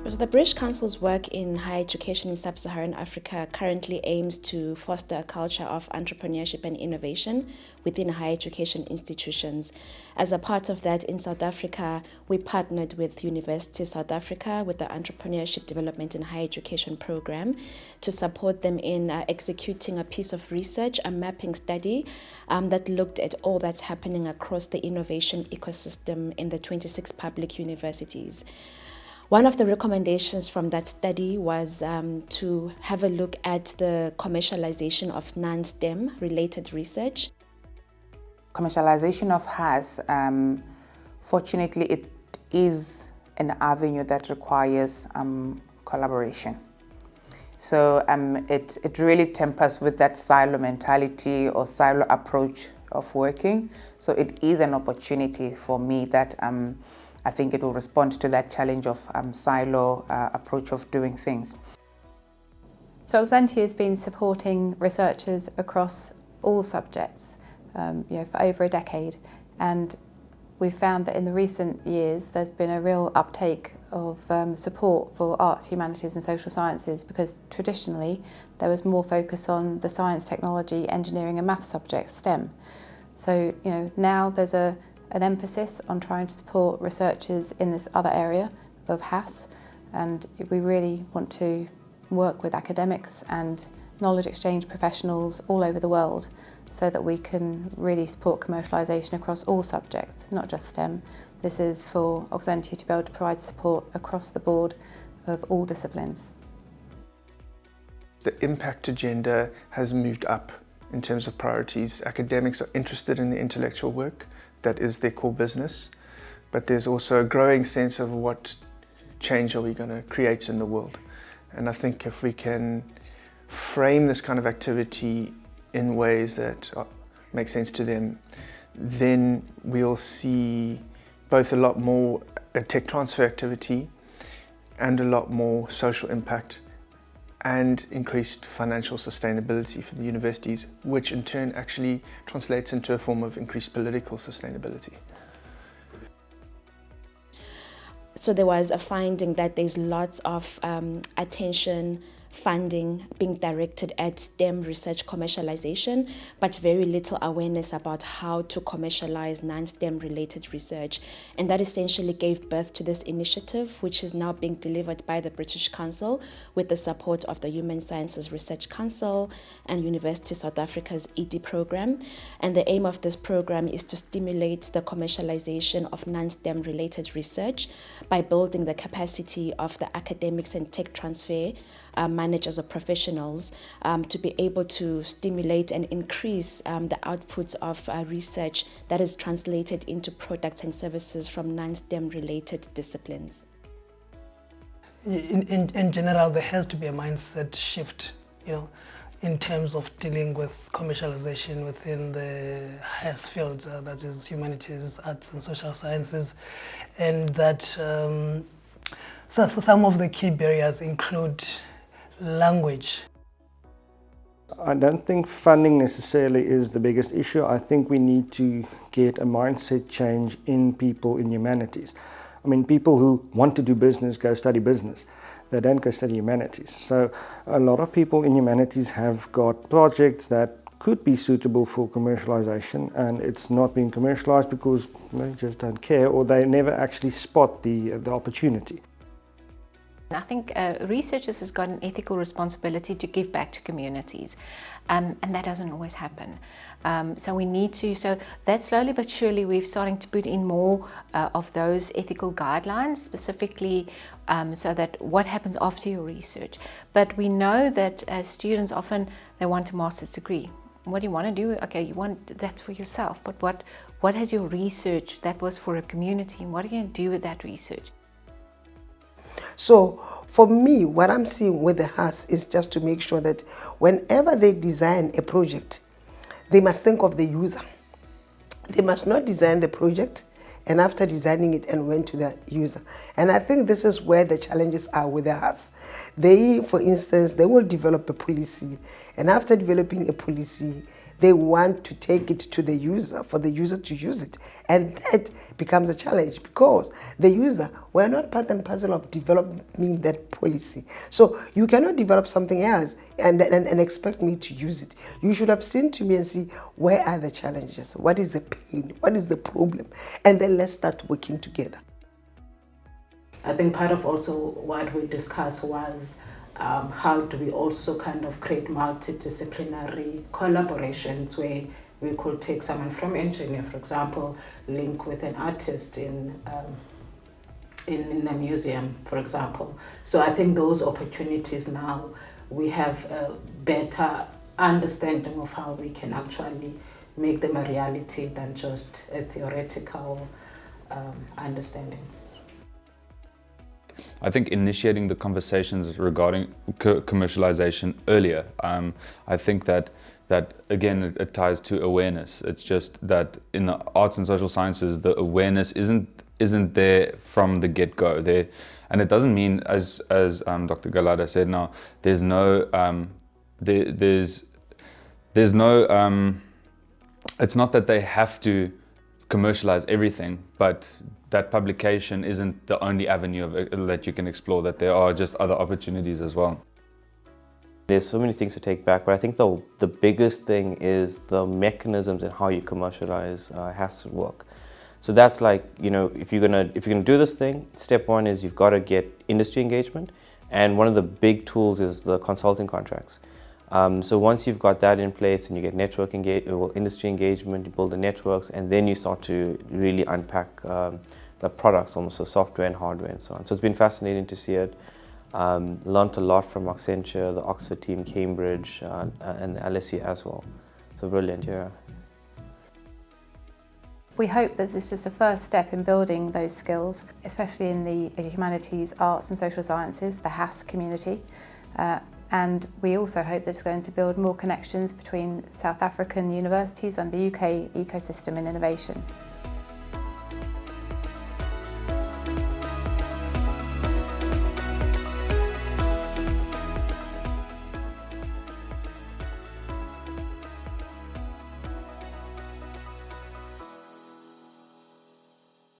So the British Council's work in higher education in sub-Saharan Africa currently aims to foster a culture of entrepreneurship and innovation within higher education institutions. As a part of that, in South Africa, we partnered with Universities South Africa with the Entrepreneurship Development in Higher Education program to support them in executing a piece of research, a mapping study that looked at all that's happening across the innovation ecosystem in the 26 public universities. One of the recommendations from that study was to have a look at the commercialization of non-STEM related research. Commercialization of HAS, fortunately, it is an avenue that requires collaboration. So it really tempers with that silo mentality or silo approach of working. So it is an opportunity for me that I think it will respond to that challenge of silo approach of doing things. So Oxentia has been supporting researchers across all subjects for over a decade, and we've found that in the recent years there's been a real uptake of support for arts, humanities and social sciences, because traditionally there was more focus on the science, technology, engineering and math subjects, STEM. So now there's an emphasis on trying to support researchers in this other area of HAS, and we really want to work with academics and knowledge exchange professionals all over the world so that we can really support commercialisation across all subjects, not just STEM. This is for Oxentia to be able to provide support across the board of all disciplines. The impact agenda has moved up in terms of priorities. Academics are interested in the intellectual work. That is their core business, but there's also a growing sense of what change are we going to create in the world. And I think if we can frame this kind of activity in ways that make sense to them, then we'll see both a lot more tech transfer activity and a lot more social impact and increased financial sustainability for the universities, which in turn actually translates into a form of increased political sustainability. So there was a finding that there's lots of attention, funding being directed at STEM research commercialization, but very little awareness about how to commercialize non-STEM related research. And that essentially gave birth to this initiative, which is now being delivered by the British Council with the support of the Human Sciences Research Council and University South Africa's EDHE program. And the aim of this program is to stimulate the commercialization of non-STEM related research by building the capacity of the academics and tech transfer managers or professionals to be able to stimulate and increase the outputs of research that is translated into products and services from non-STEM related disciplines. In general, there has to be a mindset shift, in terms of dealing with commercialization within the HAS field, that is humanities, arts and social sciences, and that so some of the key barriers include language. I don't think funding necessarily is the biggest issue. I think we need to get a mindset change in people in humanities. I mean, people who want to do business go study business. They don't go study humanities. So a lot of people in humanities have got projects that could be suitable for commercialization, and it's not being commercialized because they just don't care, or they never actually spot the opportunity. I think researchers has got an ethical responsibility to give back to communities, and that doesn't always happen. So we need to, so that slowly but surely we're starting to put in more of those ethical guidelines, specifically so that what happens after your research. But we know that as students often, they want a master's degree. What do you want to do? Okay, you want that for yourself, but what has your research that was for a community, and what are you going to do with that research? So for me, what I'm seeing with the HAS is just to make sure that whenever they design a project, they must think of the user. They must not design the project and after designing it and went to the user. And I think this is where the challenges are with the HAS. They, for instance, they will develop a policy, and after developing a policy, They want to take it to the user, for the user to use it. And that becomes a challenge because the user, we're not part and parcel of developing that policy. So you cannot develop something else and expect me to use it. You should have seen to me and see, where are the challenges? What is the pain? What is the problem? And then let's start working together. I think part of also what we discussed was how do we also kind of create multidisciplinary collaborations where we could take someone from engineer, for example, link with an artist in a museum, for example. So I think those opportunities now, we have a better understanding of how we can actually make them a reality than just a theoretical understanding. I think initiating the conversations regarding commercialization earlier, I think that again it ties to awareness. It's just that in the arts and social sciences, the awareness isn't there from the get-go. And it doesn't mean, as Dr. Galada said now, there's no it's not that they have to commercialize everything, but that publication isn't the only avenue that you can explore, that there are just other opportunities as well. There's so many things to take back, but I think the biggest thing is the mechanisms and how you commercialize has to work. So that's like, you know, if you're gonna do this thing, step one is you've got to get industry engagement, and one of the big tools is the consulting contracts. So once you've got that in place and you get industry engagement, you build the networks, and then you start to really unpack the products, almost so software and hardware and so on. So it's been fascinating to see it. Learned a lot from Oxentia, the Oxford team, Cambridge, and LSE as well. So brilliant, yeah. We hope that this is just a first step in building those skills, especially in the humanities, arts and social sciences, the HAS community. And we also hope that it's going to build more connections between South African universities and the UK ecosystem in innovation.